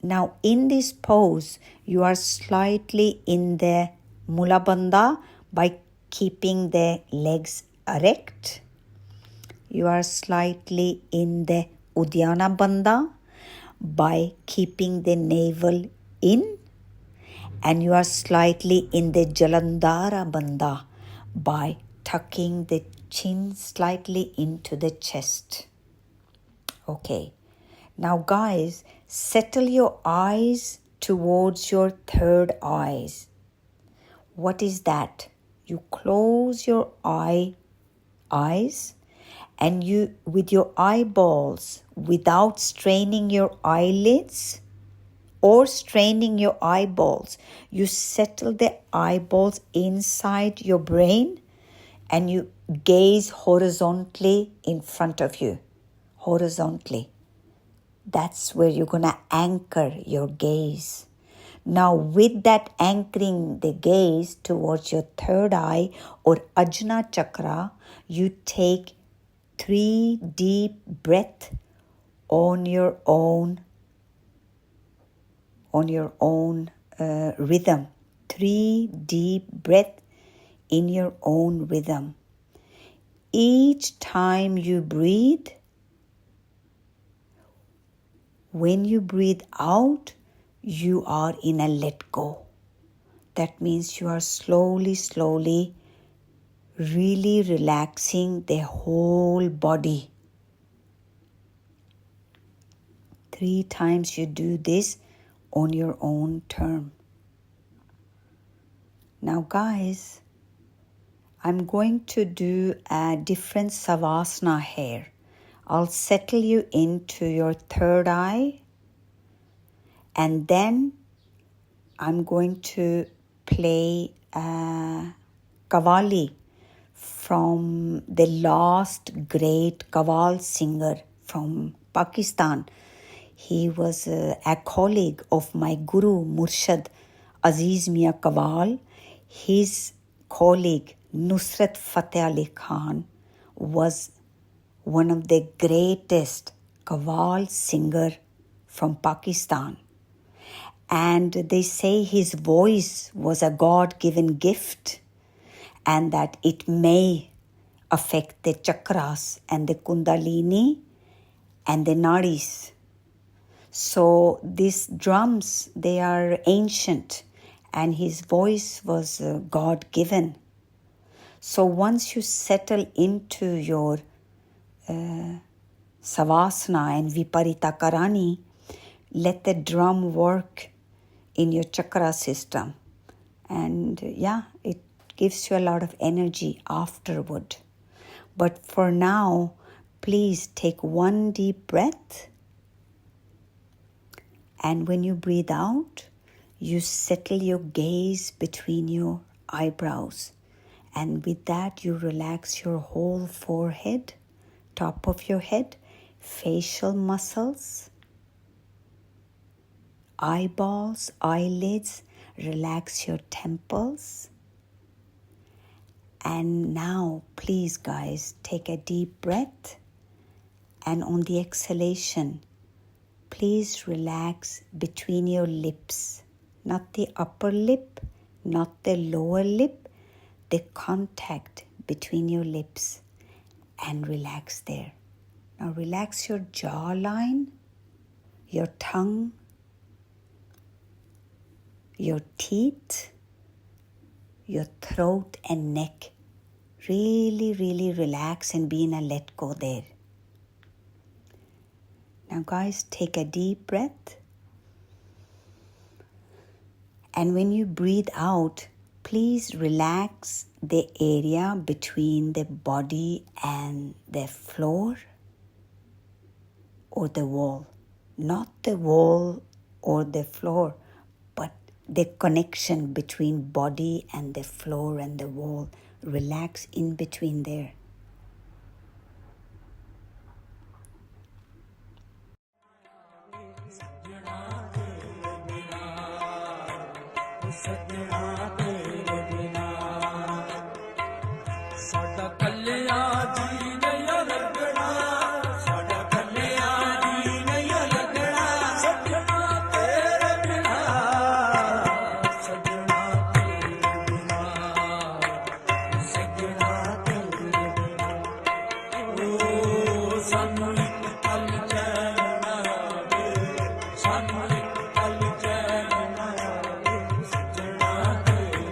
Now in this pose, you are slightly in the Mula Bandha by keeping the legs erect. You are slightly in the Uddiyana Bandha by keeping the navel in. And you are slightly in the Jalandhara Bandha by tucking the chin slightly into the chest. Okay. Now, guys, settle your eyes towards your third eyes. What is that? You close your eyes and you, with your eyeballs, without straining your eyelids, or straining your eyeballs, you settle the eyeballs inside your brain and you gaze horizontally in front of you. Horizontally. That's where you're going to anchor your gaze. Now with that anchoring the gaze towards your third eye or Ajna Chakra, you take 3 deep breaths on your own rhythm. 3 deep breaths in your own rhythm. Each time you breathe, when you breathe out, you are in a let go. That means you are slowly, really relaxing the whole body. 3 times you do this on your own term. Now, guys, I'm going to do a different savasana here. I'll settle you into your third eye, and then I'm going to play Qawwali from the last great Qawwal singer from Pakistan. He was a colleague of my Guru Murshid Aziz Mia Qawwal. His colleague Nusrat Fateh Ali Khan was one of the greatest Qawwal singer from Pakistan. And they say his voice was a God-given gift and that it may affect the chakras and the kundalini and the nadis. So these drums, they are ancient, and his voice was God-given. So once you settle into your savasana and viparita karani, let the drum work in your chakra system. And it gives you a lot of energy afterward. But for now, please take one deep breath. And when you breathe out, you settle your gaze between your eyebrows. And with that, you relax your whole forehead, top of your head, facial muscles, eyeballs, eyelids, relax your temples. And now, please guys, take a deep breath, and on the exhalation, please relax between your lips, not the upper lip, not the lower lip, the contact between your lips, and relax there. Now relax your jawline, your tongue, your teeth, your throat and neck. Really, really relax and be in a let go there. Now guys, take a deep breath. And when you breathe out, please relax the area between the body and the floor or the wall. Not the wall or the floor, but the connection between body and the floor and the wall. Relax in between there. ਸਾਡਾ ਕੱਲਿਆ ਜੀ ਨਹੀਂ ਲੱਗਣਾ, ਸਾਡਾ ਕੱਲਿਆ ਜੀ ਨਹੀਂ ਲੱਗਣਾ, ਸੱਜਣਾ ਤੇਰੇ ਬਿਨਾ, ਸੱਜਣਾ ਤੇਰੇ ਬਿਨਾ, ਸੱਜਣਾ ਤੇਰੇ ਬਿਨਾ। ਓ ਸਾਨੂੰ ਇੱਕ ਪਲ ਚੈਨ ਨਾ ਆਵੇ, ਸਾਨੂੰ ਇੱਕ ਪਲ ਚੈਨ ਨਾ ਆਵੇ, ਸੱਜਣਾ ਤੇਰੇ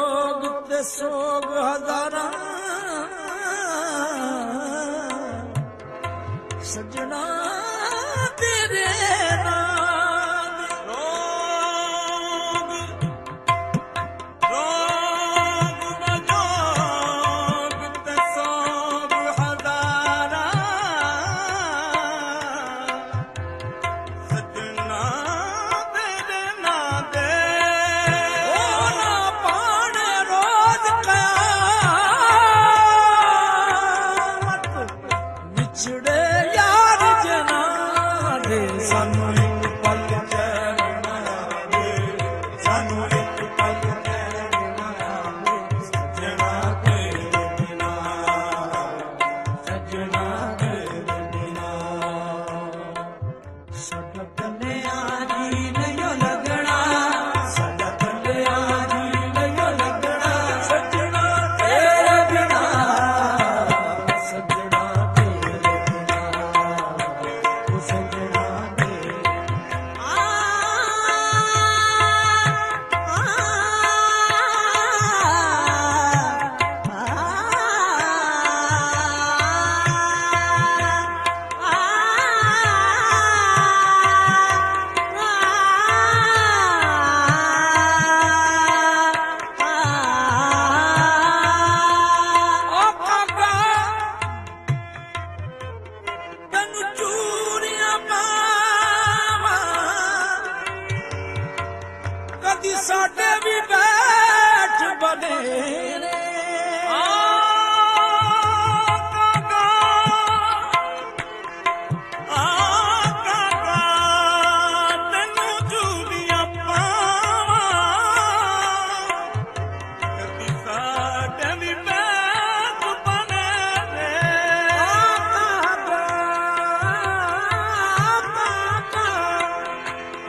ਰੋਗ ਤੇ ਸੋਗ ਹਜ਼ਾਰਾਂ ਸਜਣਾ ਤੇਰੇ ਨਾਮ ਰੋਗ ਮਜੋਗ ਤੇ ਸੋਗ ਹਜ਼ਾਰਾਂ ਸਜਣਾ ਤੇਰੇ ਨਾਮ ਦੇ ਉਹ ਨਾ ਪਾਣੇ ਰੋਜ਼ ਕਿਆਮਤ ਵਿਛੜੇ ਯਾਰ ਜਨਾ ਦੇ ਸਾਨੂੰ ਇੱਕ ਪਲ ਚੈਨ ਨਾ ਆਵੇ ਸਾਨੂੰ ਇੱਕ ਪਲ ਚੈਨ ਨਾ ਆਵੇ ਸਜਣਾ ਤੇਰੇ ਬਿਨਾ ਸਜਣਾ ਤੇਰੇ ਬਿਨਾ ਸਾਡਾ ਕੰਨਿਆ ਜੀ ਨਹੀਂ ਲੱਗਣਾ ਸਾਡਾ ਕੰਨਿਆ ਜੀ ਨਹੀਂ ਲੱਗਣਾ ਸਜਣਾ ਤੇਰੇ ਬਿਨਾ ਸਜਣਾ ਤੇਰੇ ਬਿਨਾ ਉਹ ਸਜਣਾ ਤੇਰੇ ਉਹ ਕਾਕਾ ਤੈਨੂੰ ਚੂੜੀਆਂ ਪਾਵਾਂ ਕਦੀ ਸਾਡੇ ਵੀ ਬੈਠ ਬਣੇ ਨੇ ਕਾਕਾ ਕਾਕਾ ਤੈਨੂੰ ਚੂੜੀਆਂ ਪਾਵਾਂ ਕਦੀ ਸਾਡੇ ਵੀ ਬੈਠ ਬਣੇ ਨੇ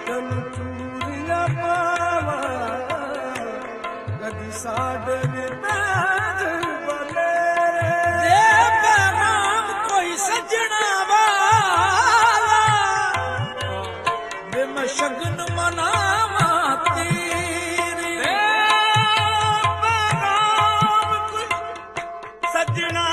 ਤੈਨੂੰ ਚੂੜੀਆਂ ਪਾਵਾਂ ਕਦੀ ਸਾਡੇ ਵੀ ਬੈਠ ਬਣੇ ਜੇ ਪੈਗਾਮ ਕੋਈ ਸੱਜਣਾ ਵਾਲਾ ਵੇ ਮੈਂ ਸ਼ਗਨ ਮਨਾਵਾਂ ਤੇਰੇ ਪੈਗਾਮ ਕੋਈ ਸੱਜਣਾ